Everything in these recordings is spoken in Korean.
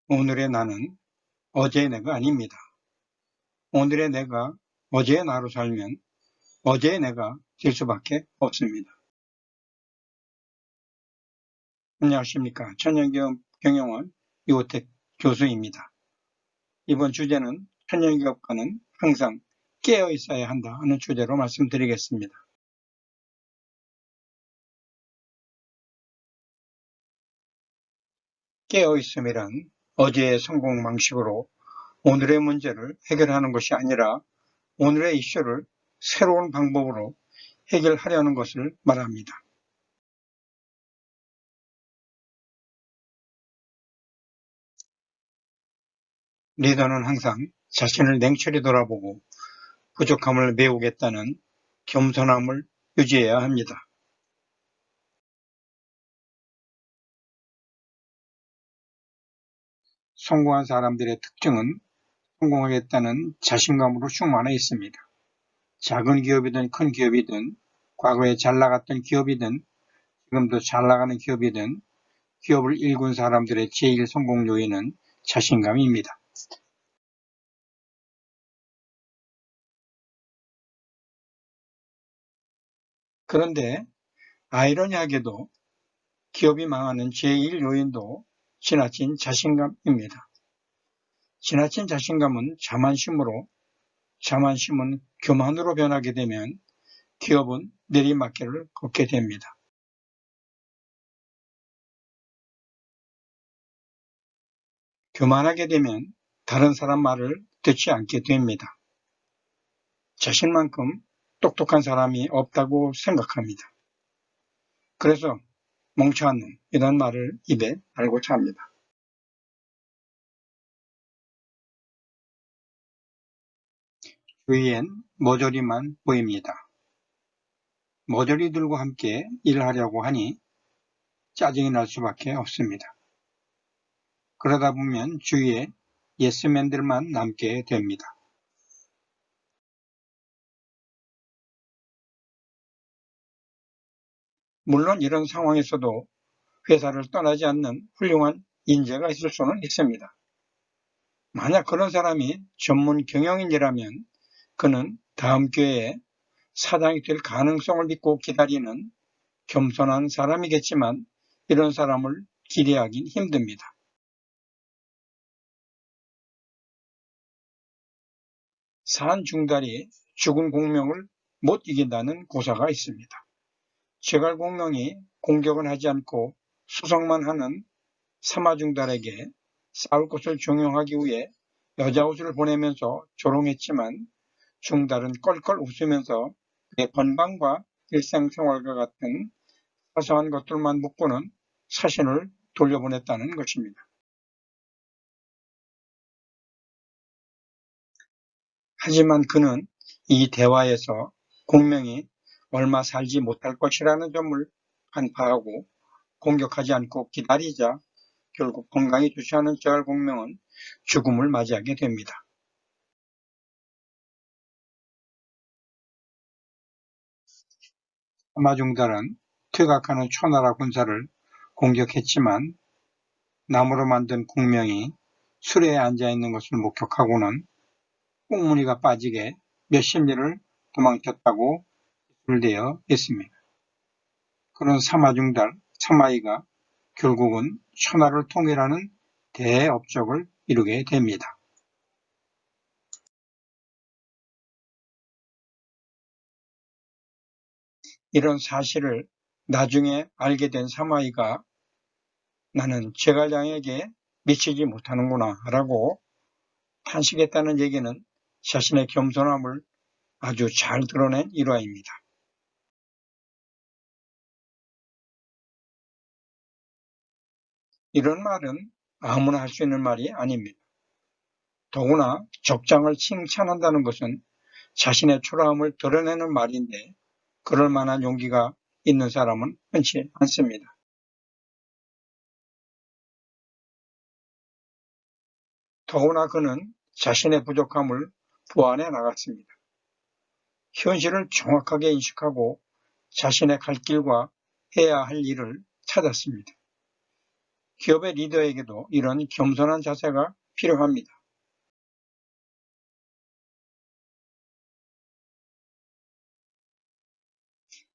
오늘의 나는 어제의 내가 아닙니다. 오늘의 내가 어제의 나로 살면 어제의 내가 될 수밖에 없습니다. 안녕하십니까. 천연기업 경영원 유호택 교수입니다. 이번 주제는 천연기업가는 항상 깨어 있어야 한다 하는 주제로 말씀드리겠습니다. 깨어 있음이란 어제의 성공 방식으로 오늘의 문제를 해결하는 것이 아니라 오늘의 이슈를 새로운 방법으로 해결하려는 것을 말합니다. 리더는 항상 자신을 냉철히 돌아보고 부족함을 메우겠다는 겸손함을 유지해야 합니다. 성공한 사람들의 특징은 성공하겠다는 자신감으로 충만해 있습니다. 작은 기업이든 큰 기업이든 과거에 잘 나갔던 기업이든 지금도 잘 나가는 기업이든 기업을 일군 사람들의 제1 성공 요인은 자신감입니다. 그런데 아이러니하게도 기업이 망하는 제1 요인도 지나친 자신감입니다. 지나친 자신감은 자만심은 교만으로 변하게 되면 기업은 내리막길을 걷게 됩니다. 교만하게 되면 다른 사람 말을 듣지 않게 됩니다. 자신만큼 똑똑한 사람이 없다고 생각합니다. 그래서 멍청한 놈 이런 말을 입에 달고 찹니다. 주위엔 머저리만 보입니다. 머저리들과 함께 일하려고 하니 짜증이 날 수밖에 없습니다. 그러다 보면 주위에 예스맨들만 남게 됩니다. 물론 이런 상황에서도 회사를 떠나지 않는 훌륭한 인재가 있을 수는 있습니다. 만약 그런 사람이 전문 경영인이라면 그는 다음 기회에 사장이 될 가능성을 믿고 기다리는 겸손한 사람이겠지만 이런 사람을 기대하긴 힘듭니다. 산 중달이 죽은 공명을 못 이긴다는 고사가 있습니다. 제갈 공명이 공격은 하지 않고 수성만 하는 사마중달에게 싸울 것을 종용하기 위해 여자 옷을 보내면서 조롱했지만 중달은 껄껄 웃으면서 그의 건강과 일상생활과 같은 사소한 것들만 묻고는 사신을 돌려보냈다는 것입니다. 하지만 그는 이 대화에서 공명이 얼마 살지 못할 것이라는 점을 간파하고 공격하지 않고 기다리자 결국 건강이 좋지 않은 제갈 공명은 죽음을 맞이하게 됩니다. 사마중달은 퇴각하는 초나라 군사를 공격했지만 나무로 만든 공명이 수레에 앉아있는 것을 목격하고는 꽁무니가 빠지게 몇십 리를 도망쳤다고 기술되어 있습니다. 그런 사마이가 결국은 천하를 통일하는 대업적을 이루게 됩니다. 이런 사실을 나중에 알게 된 사마이가 나는 제갈량에게 미치지 못하는구나 라고 탄식했다는 얘기는 자신의 겸손함을 아주 잘 드러낸 일화입니다. 이런 말은 아무나 할 수 있는 말이 아닙니다. 더구나 적장을 칭찬한다는 것은 자신의 초라함을 드러내는 말인데 그럴 만한 용기가 있는 사람은 흔치 않습니다. 더구나 그는 자신의 부족함을 보완해 나갔습니다. 현실을 정확하게 인식하고 자신의 갈 길과 해야 할 일을 찾았습니다. 기업의 리더에게도 이런 겸손한 자세가 필요합니다.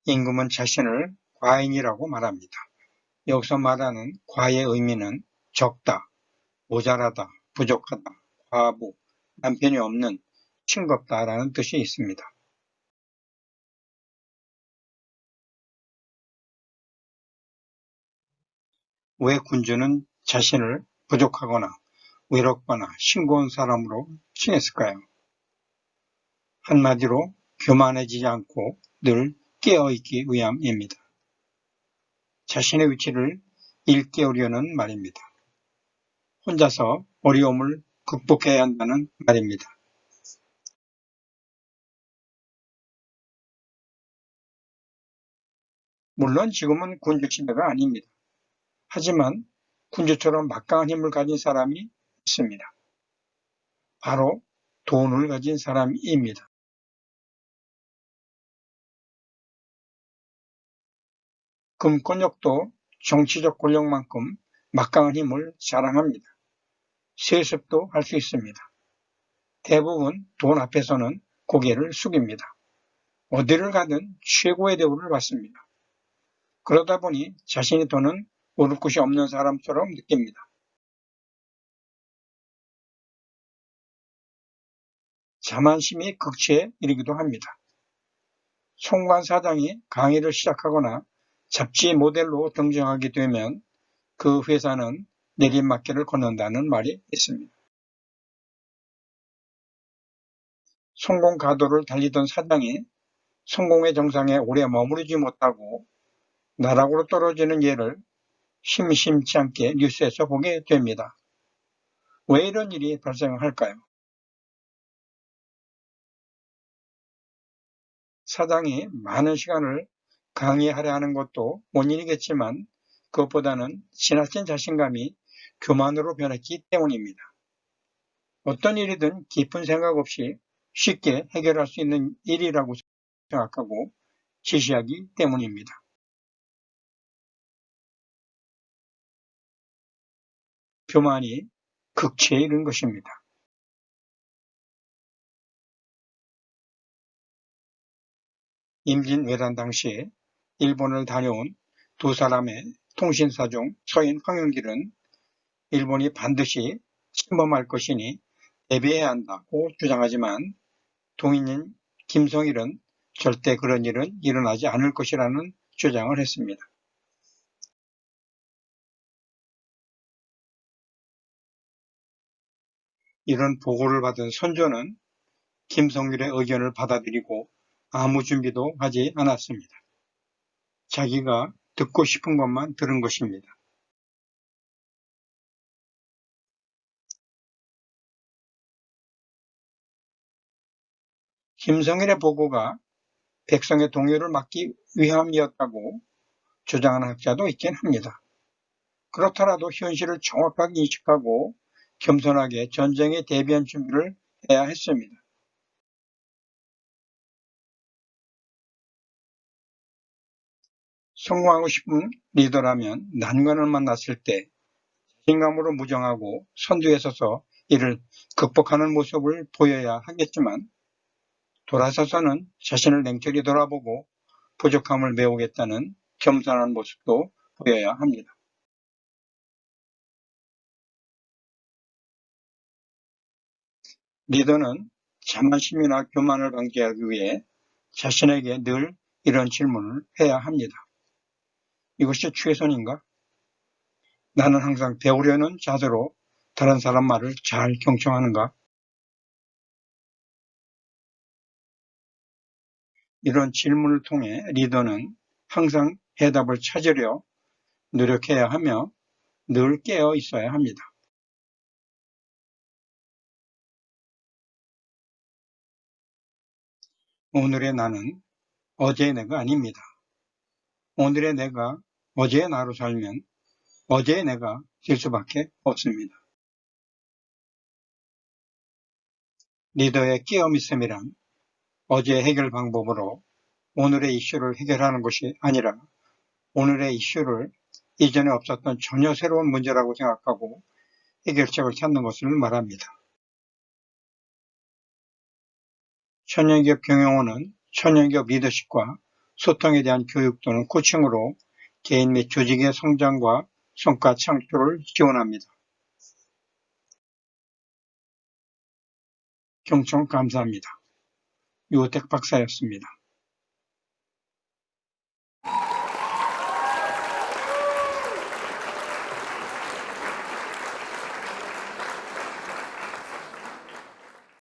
임금은 자신을 과인이라고 말합니다. 여기서 말하는 과의 의미는 적다, 모자라다, 부족하다, 과부, 남편이 없는, 싱겁다라는 뜻이 있습니다. 왜 군주는 자신을 부족하거나 외롭거나 싱거운 사람으로 칭했을까요? 한마디로 교만해지지 않고 늘 깨어있기 위함입니다. 자신의 위치를 일깨우려는 말입니다. 혼자서 어려움을 극복해야 한다는 말입니다. 물론 지금은 군주 시대가 아닙니다. 하지만 군주처럼 막강한 힘을 가진 사람이 있습니다. 바로 돈을 가진 사람입니다. 금권력도 정치적 권력만큼 막강한 힘을 자랑합니다. 세습도 할 수 있습니다. 대부분 돈 앞에서는 고개를 숙입니다. 어디를 가든 최고의 대우를 받습니다. 그러다 보니 자신이 더는 오를 곳이 없는 사람처럼 느낍니다. 자만심이 극치에 이르기도 합니다. 송관 사장이 강의를 시작하거나 잡지 모델로 등장하게 되면 그 회사는 내리막길을 걷는다는 말이 있습니다. 성공 가도를 달리던 사장이 성공의 정상에 오래 머무르지 못하고 나락으로 떨어지는 예를 심심치 않게 뉴스에서 보게 됩니다. 왜 이런 일이 발생할까요? 사장이 많은 시간을 강의하려 하는 것도 원인이겠지만 그것보다는 지나친 자신감이 교만으로 변했기 때문입니다. 어떤 일이든 깊은 생각 없이 쉽게 해결할 수 있는 일이라고 생각하고 지시하기 때문입니다. 교만이 극치에 이른 것입니다. 임진왜란 당시에 일본을 다녀온 두 사람의 통신사 중 서인 황영길은 일본이 반드시 침범할 것이니 대비해야 한다고 주장하지만 동인인 김성일은 절대 그런 일은 일어나지 않을 것이라는 주장을 했습니다. 이런 보고를 받은 선조는 김성일의 의견을 받아들이고 아무 준비도 하지 않았습니다. 자기가 듣고 싶은 것만 들은 것입니다. 김성일의 보고가 백성의 동요를 막기 위함이었다고 주장하는 학자도 있긴 합니다. 그렇더라도 현실을 정확하게 인식하고 겸손하게 전쟁에 대비한 준비를 해야 했습니다. 성공하고 싶은 리더라면 난관을 만났을 때 자신감으로 무정하고 선두에 서서 이를 극복하는 모습을 보여야 하겠지만 돌아서서는 자신을 냉철히 돌아보고 부족함을 메우겠다는 겸손한 모습도 보여야 합니다. 리더는 자만심이나 교만을 방지하기 위해 자신에게 늘 이런 질문을 해야 합니다. 이것이 최선인가? 나는 항상 배우려는 자세로 다른 사람 말을 잘 경청하는가? 이런 질문을 통해 리더는 항상 해답을 찾으려 노력해야 하며 늘 깨어 있어야 합니다. 오늘의 나는 어제의 내가 아닙니다. 오늘의 내가 어제의 나로 살면 어제의 내가 될 수밖에 없습니다. 리더의 깨어 있음이란 어제의 해결 방법으로 오늘의 이슈를 해결하는 것이 아니라 오늘의 이슈를 이전에 없었던 전혀 새로운 문제라고 생각하고 해결책을 찾는 것을 말합니다. 천연기업 경영원은 천연기업 리더십과 소통에 대한 교육 또는 코칭으로 개인 및 조직의 성장과 성과 창출을 지원합니다. 경청 감사합니다. 유호택 박사였습니다.